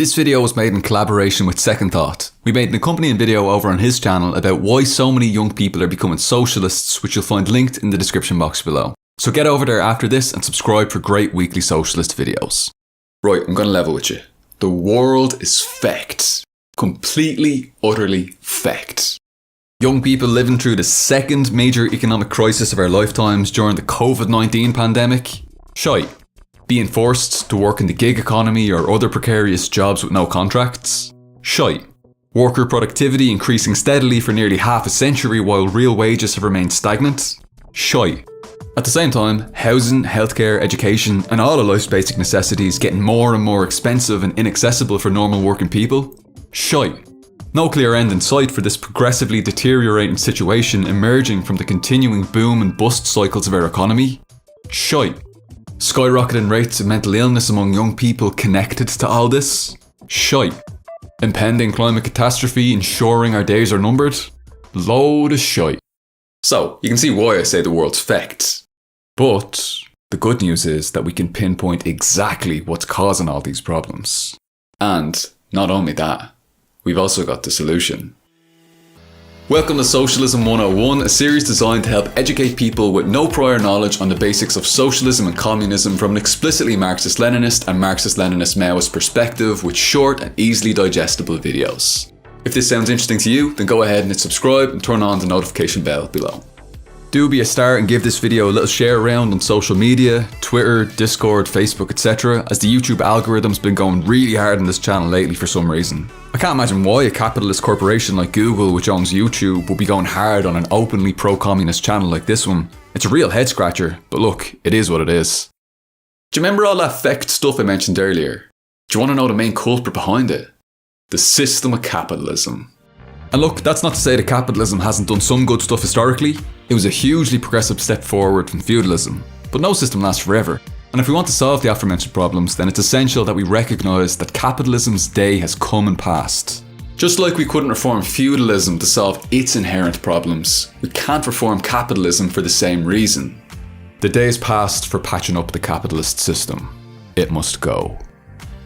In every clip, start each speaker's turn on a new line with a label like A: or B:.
A: This video was made in collaboration with Second Thought. We made an accompanying video over on his channel about why so many young people are becoming socialists, which you'll find linked in the description box below. So get over there after this and subscribe for great weekly socialist videos. Right, I'm gonna level with you. The world is fecked. Completely, utterly fecked. Young people living through the second major economic crisis of our lifetimes during the COVID-19 pandemic? Shite. Being forced to work in the gig economy or other precarious jobs with no contracts? Shite. Worker productivity increasing steadily for nearly half a century while real wages have remained stagnant? Shite. At the same time, housing, healthcare, education, and all of life's basic necessities getting more and more expensive and inaccessible for normal working people? Shite. No clear end in sight for this progressively deteriorating situation emerging from the continuing boom and bust cycles of our economy? Shite. Skyrocketing rates of mental illness among young people connected to all this? Shite. Impending climate catastrophe ensuring our days are numbered? Load of shite. So, you can see why I say the world's fecked. But the good news is that we can pinpoint exactly what's causing all these problems. And not only that, we've also got the solution. Welcome to Socialism 101, a series designed to help educate people with no prior knowledge on the basics of socialism and communism from an explicitly Marxist-Leninist and Marxist-Leninist Maoist perspective with short and easily digestible videos. If this sounds interesting to you, then go ahead and hit subscribe and turn on the notification bell below. Do be a star and give this video a little share around on social media, Twitter, Discord, Facebook, etc. as the YouTube algorithm's been going really hard on this channel lately for some reason. I can't imagine why a capitalist corporation like Google, which owns YouTube, would be going hard on an openly pro-communist channel like this one. It's a real head scratcher, but look, it is what it is. Do you remember all that fecked stuff I mentioned earlier? Do you want to know the main culprit behind it? The system of capitalism. And look, that's not to say that capitalism hasn't done some good stuff historically. It was a hugely progressive step forward from feudalism. But no system lasts forever. And if we want to solve the aforementioned problems, then it's essential that we recognise that capitalism's day has come and passed. Just like we couldn't reform feudalism to solve its inherent problems, we can't reform capitalism for the same reason. The day is past for patching up the capitalist system. It must go.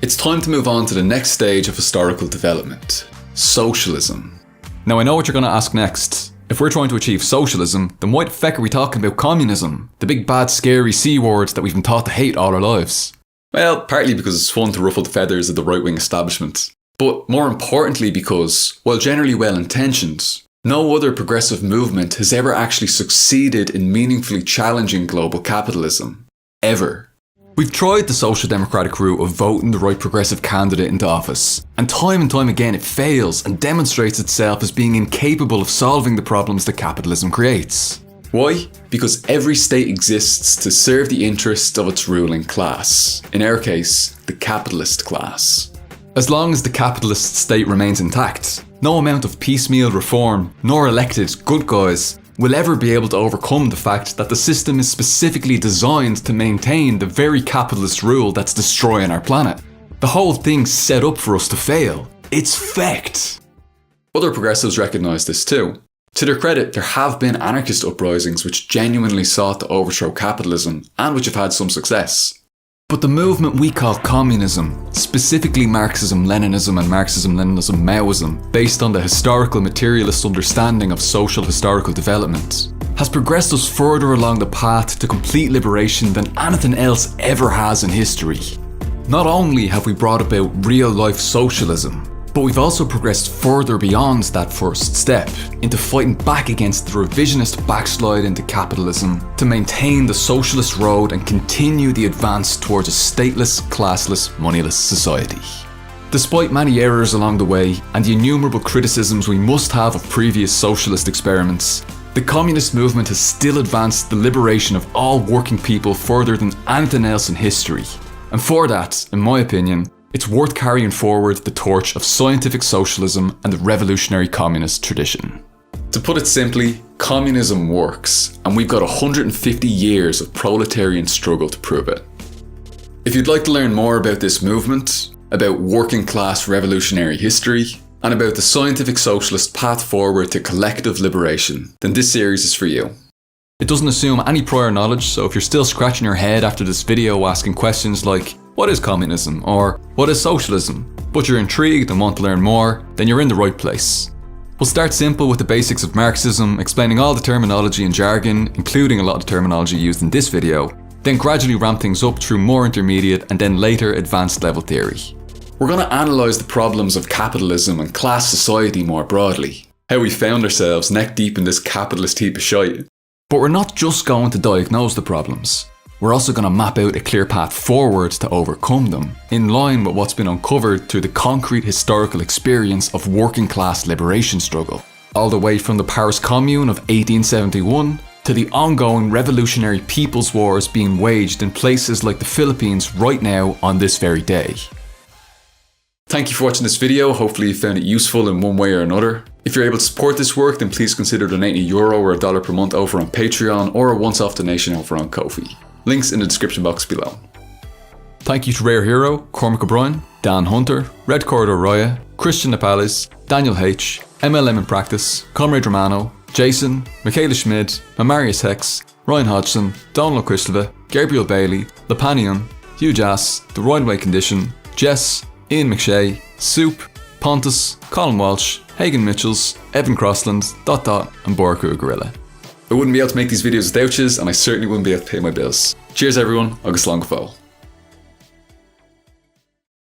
A: It's time to move on to the next stage of historical development. Socialism. Now I know what you're going to ask next. If we're trying to achieve socialism, then why the feck are we talking about communism? The big bad scary C words that we've been taught to hate all our lives. Well, partly because it's fun to ruffle the feathers of the right-wing establishment. But more importantly because, while generally well-intentioned, no other progressive movement has ever actually succeeded in meaningfully challenging global capitalism. Ever. We've tried the social democratic route of voting the right progressive candidate into office, and time again it fails and demonstrates itself as being incapable of solving the problems that capitalism creates. Why? Because every state exists to serve the interests of its ruling class, in our case, the capitalist class. As long as the capitalist state remains intact, no amount of piecemeal reform, nor elected good guys, will ever be able to overcome the fact that the system is specifically designed to maintain the very capitalist rule that's destroying our planet. The whole thing's set up for us to fail. It's fecked. Other progressives recognise this too. To their credit, there have been anarchist uprisings which genuinely sought to overthrow capitalism and which have had some success. But the movement we call communism, specifically Marxism-Leninism and Marxism-Leninism-Maoism, based on the historical materialist understanding of social historical development, has progressed us further along the path to complete liberation than anything else ever has in history. Not only have we brought about real-life socialism, but we've also progressed further beyond that first step, into fighting back against the revisionist backslide into capitalism to maintain the socialist road and continue the advance towards a stateless, classless, moneyless society. Despite many errors along the way, and the innumerable criticisms we must have of previous socialist experiments, the communist movement has still advanced the liberation of all working people further than anything else in history. And for that, in my opinion, it's worth carrying forward the torch of scientific socialism and the revolutionary communist tradition. To put it simply, communism works, and we've got 150 years of proletarian struggle to prove it. If you'd like to learn more about this movement, about working class revolutionary history, and about the scientific socialist path forward to collective liberation, then this series is for you. It doesn't assume any prior knowledge, so if you're still scratching your head after this video asking questions like, what is communism or what is socialism, but you're intrigued and want to learn more, then you're in the right place. We'll start simple with the basics of Marxism, explaining all the terminology and jargon, including a lot of terminology used in this video, then gradually ramp things up through more intermediate and then later advanced level theory. We're going to analyse the problems of capitalism and class society more broadly, how we found ourselves neck deep in this capitalist heap of shite. But we're not just going to diagnose the problems, we're also going to map out a clear path forward to overcome them, in line with what's been uncovered through the concrete historical experience of working class liberation struggle, all the way from the Paris Commune of 1871 to the ongoing revolutionary people's wars being waged in places like the Philippines right now on this very day. Thank you for watching this video, hopefully you found it useful in one way or another. If you're able to support this work, then please consider donating €1 or $1 per month over on Patreon or a once-off donation over on Ko-fi. Links in the description box below. Thank you to Rare Hero, Cormac O'Brien, Dan Hunter, Red Corridor Raya, Christian Napales, Daniel H, MLM in Practice, Comrade Romano, Jason, Michaela Schmid, Mamarius Hex, Ryan Hodgson, Donald Christopher, Gabriel Bailey, Lepanion, Hugh Jass, The Roidway Condition, Jess, Ian McShay, Soup, Pontus, Colin Walsh, Hagen Mitchells, Evan Crossland, and Boraku Gorilla. I wouldn't be able to make these videos without yous, and I certainly wouldn't be able to pay my bills. Cheers everyone, agus long fo.